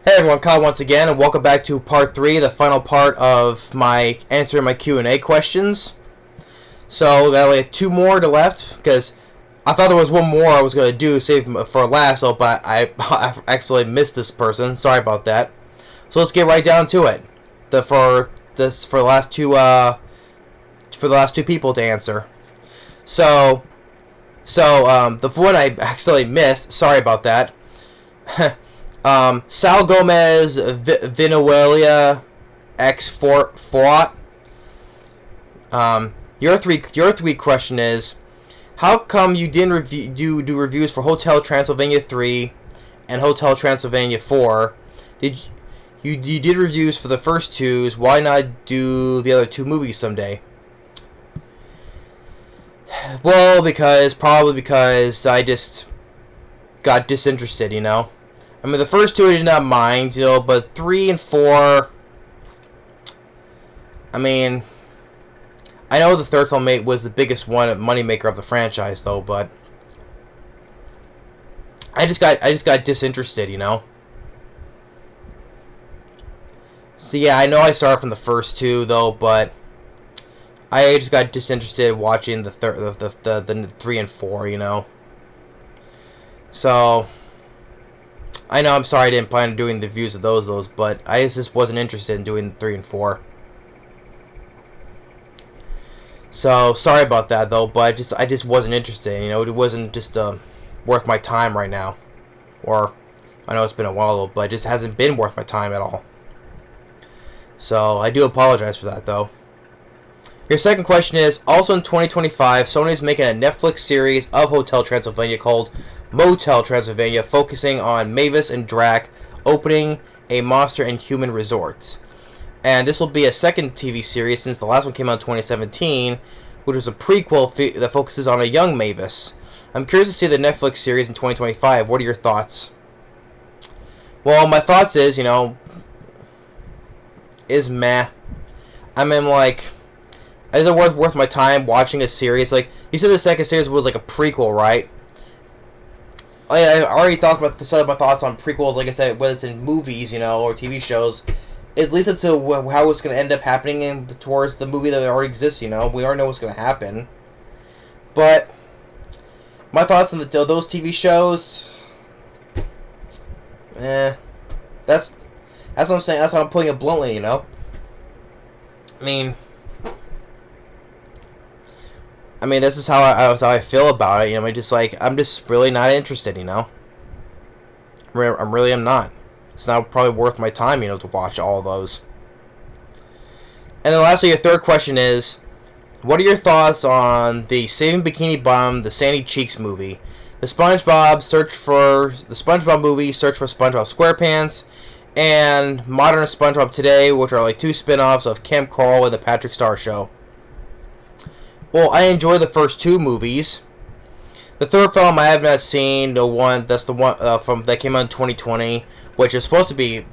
Hey everyone, Kyle once again, and welcome back to part 3, the final part of my answering my Q&A questions. So, we got like 2 more to left, because I thought there was one more I was going to do, save for last, but I actually missed this person. Sorry about that. So let's get right down to it. For the last two people to answer. So the one I actually missed, sorry about that. Sal Gomez, Vinuelia, X Forot. Your three question is, how come you didn't do reviews for Hotel Transylvania 3 and Hotel Transylvania 4? You did reviews for the first two? Why not do the other 2 movies someday? Well, probably because I just got disinterested, you know. I mean, the first 2 I did not mind, but 3 and 4, I mean, I know the third film was the biggest moneymaker of the franchise, though, but I just got disinterested, you know. So yeah, I know I started from the first 2 though, but I just got disinterested watching the 3 and 4, you know. So I know, I'm sorry I didn't plan on doing the views of those, but I just wasn't interested in doing 3 and 4. So, sorry about that, though, but I just wasn't interested, you know. It wasn't just worth my time right now. Or, I know it's been a while, though, but it just hasn't been worth my time at all. So, I do apologize for that, though. Your second question is, also in 2025, Sony is making a Netflix series of Hotel Transylvania called Motel Transylvania, focusing on Mavis and Drac opening a monster and human resorts. And this will be a second TV series since the last one came out in 2017, which was a prequel that focuses on a young Mavis. I'm curious to see the Netflix series in 2025. What are your thoughts? Well, my thoughts is, is meh. I mean, like, is it worth my time watching a series? Like, you said the second series was like a prequel, right? I already said my thoughts on prequels, like I said, whether it's in movies, or TV shows. It leads up to how it's going to end up happening towards the movie that already exists, We already know what's going to happen. But my thoughts on those TV shows, that's what I'm saying. That's how I'm putting it bluntly, I mean, this is how I feel about it. I'm just really not interested. I really am not. It's not probably worth my time, to watch all of those. And then lastly, your third question is, what are your thoughts on the Saving Bikini Bottom, the Sandy Cheeks movie, the SpongeBob movie, Search for SpongeBob SquarePants, and Modern SpongeBob Today, which are like 2 spin-offs of Camp Coral and the Patrick Star Show? Well, I enjoy the first 2 movies. The third film I have not seen. That's the one that came out in 2020, which is supposed to be,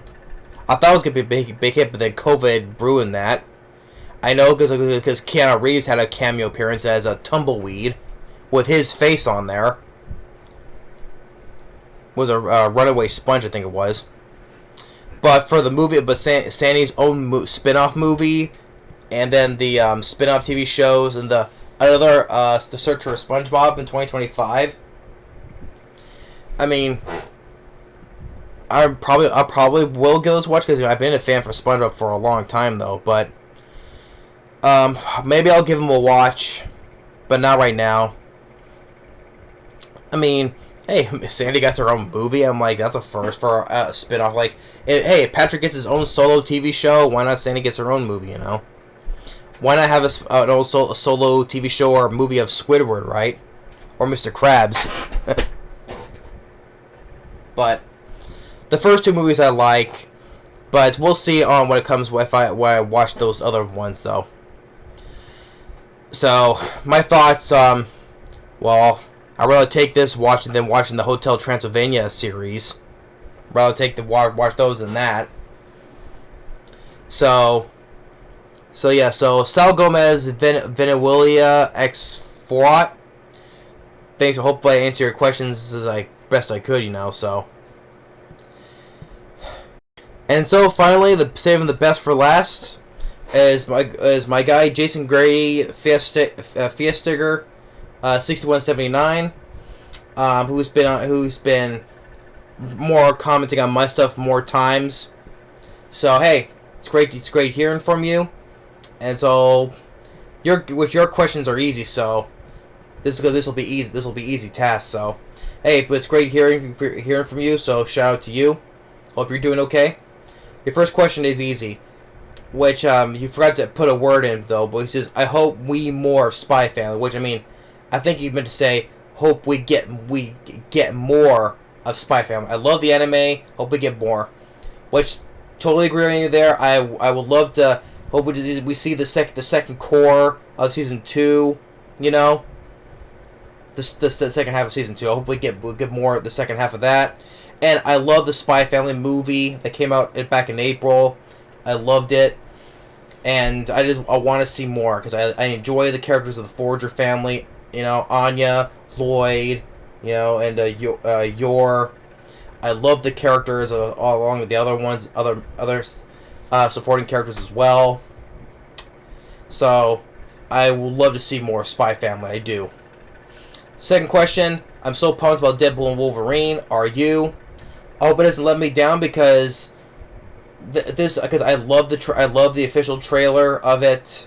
I thought it was gonna be a big hit, but then COVID ruined that. I know because Keanu Reeves had a cameo appearance as a tumbleweed with his face on there. Was a runaway sponge, I think it was. But for the movie, Sandy's own spin-off movie, and then the spin-off TV shows, and the Search for SpongeBob in 2025. I mean, I probably will give this a watch because I've been a fan for SpongeBob for a long time though. But maybe I'll give him a watch, but not right now. I mean, hey, Sandy got her own movie. I'm like, that's a first for a spin-off. Like, hey, if Patrick gets his own solo TV show, why not Sandy gets her own movie? Why not have an old solo TV show or movie of Squidward, right? Or Mr. Krabs. But the first 2 movies I like, but we'll see on when it comes when I watch those other ones though. So my thoughts, well, I'd rather take this than watching the Hotel Transylvania series. I'd rather take watch those than that. So yeah, so Sal Gomez, Vinuelia, X Forot. Thanks. Hopefully I answer your questions as best I could, so. And so finally, saving the best for last is my guy Jason Grady Fiestiger, 6179, who's been more commenting on my stuff more times. So hey, it's great hearing from you. And so your questions are easy. So this will be easy task. So hey, but it's great hearing from you. So shout out to you. Hope you're doing okay. Your first question is easy, which you forgot to put a word in though. But he says, "I hope we more of Spy Family," which I mean, I think you meant to say, "Hope we get more of Spy Family." I love the anime. Hope we get more, which totally agree with you there. I would love to. Hope we see the second core of season 2. You know, the second half of season 2. I hope we'll get more of the second half of that. And I love the Spy Family movie that came out back in April. I loved it, and I want to see more because I enjoy the characters of the Forger family. You know, Anya, Lloyd, you know, and Yor. I love the characters all along with the other ones, other supporting characters as well. So I would love to see more of Spy Family. I do. Second question: I'm so pumped about Deadpool and Wolverine. Are you? I hope it doesn't let me down because I love the official trailer of it,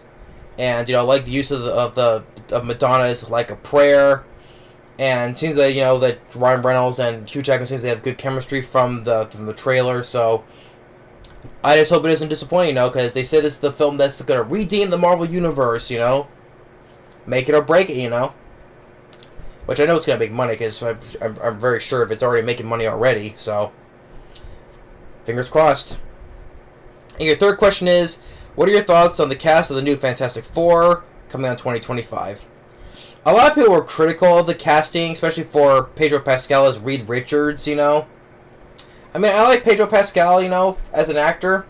and you know I like the use of Madonna's Like a Prayer, and it seems that that Ryan Reynolds and Hugh Jackman seems they have good chemistry from the trailer. So I just hope it doesn't disappoint, because they say this is the film that's gonna redeem the Marvel universe, make it or break it, which I know it's gonna make money because I'm very sure if it's already making money already. So fingers crossed. And your third question is, what are your thoughts on the cast of the new Fantastic Four coming out in 2025? A lot of people were critical of the casting, especially for Pedro Pascal as Reed Richards, I mean, I like Pedro Pascal, as an actor.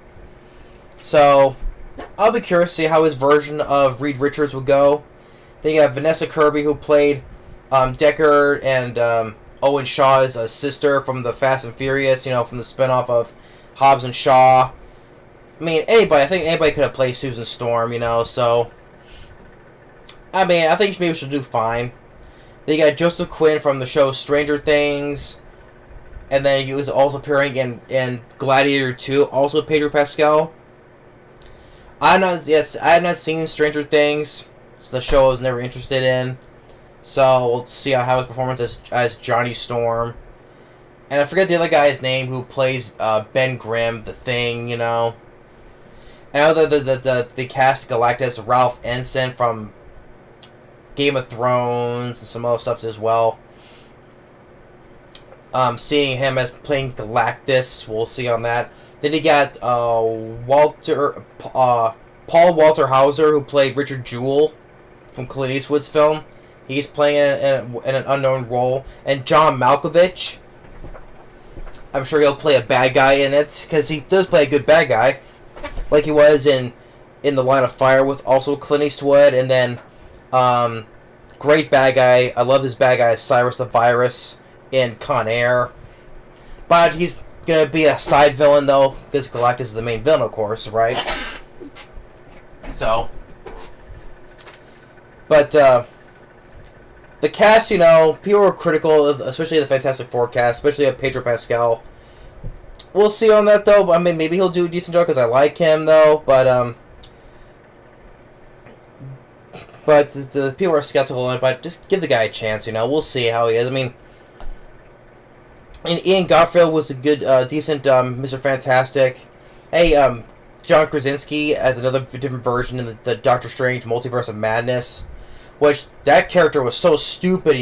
So I'll be curious to see how his version of Reed Richards would go. Then you have Vanessa Kirby, who played Deckard and Owen Shaw's sister from the Fast and Furious, from the spinoff of Hobbs and Shaw. I mean, I think anybody could have played Susan Storm, so I mean, I think maybe she'll do fine. Then you got Joseph Quinn from the show Stranger Things, and then he was also appearing in Gladiator 2, also Pedro Pascal. I had not seen Stranger Things. It's the show I was never interested in. So we'll see how his performance as Johnny Storm. And I forget the other guy's name who plays Ben Grimm, the Thing, And I know that the cast Galactus, Ralph Ensign from Game of Thrones and some other stuff as well. Seeing him as playing Galactus, we'll see on that. Then you got Paul Walter Hauser, who played Richard Jewell from Clint Eastwood's film. He's playing in an unknown role. And John Malkovich, I'm sure he'll play a bad guy in it, because he does play a good bad guy, like he was in The Line of Fire with also Clint Eastwood. And then great bad guy, I love this bad guy, Cyrus the Virus in Con Air. But he's going to be a side villain, though, because Galactus is the main villain, of course, right? So, but the cast, people were critical, especially the Fantastic Four cast, especially of Pedro Pascal. We'll see on that, though. I mean, maybe he'll do a decent job because I like him, though. But the people are skeptical on it. But just give the guy a chance, We'll see how he is. I mean, and Ian Garfield was a good, decent Mr. Fantastic. Hey, John Krasinski as another different version in the Doctor Strange Multiverse of Madness. Which, that character was so stupid,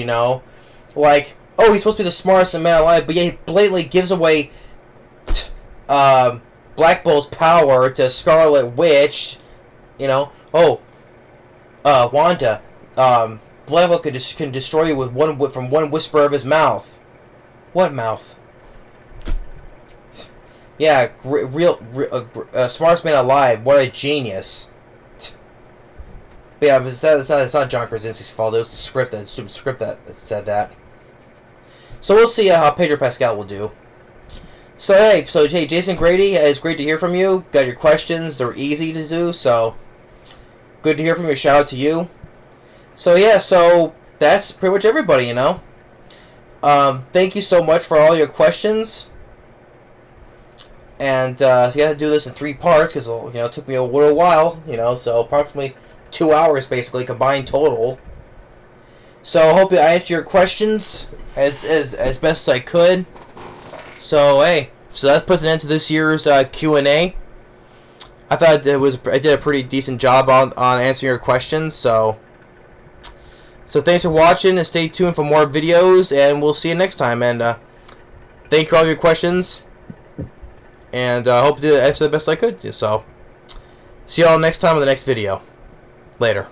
Like, oh, he's supposed to be the smartest man alive, but yet he blatantly gives away Black Bolt's power to Scarlet Witch. Oh, Wanda, Black Bolt can destroy you with from one whisper of his mouth. What mouth? Yeah, smartest man alive. What a genius. But yeah, it's not John Krasinski's fault. It was the stupid script that said that. So we'll see how Pedro Pascal will do. Hey, Jason Grady, it's great to hear from you. Got your questions; they're easy to do. So good to hear from you. Shout out to you. So yeah, so that's pretty much everybody. Thank you so much for all your questions. And so you have to do this in 3 parts because it took me a little while. So approximately 2 hours basically combined total. So I hope I answered your questions as best as I could. So so that puts an end to this year's Q&A. I thought I did a pretty decent job on answering your questions. So thanks for watching and stay tuned for more videos, and we'll see you next time. And thank you for all your questions, and I hope to answer the best I could. So see y'all next time in the next video. Later.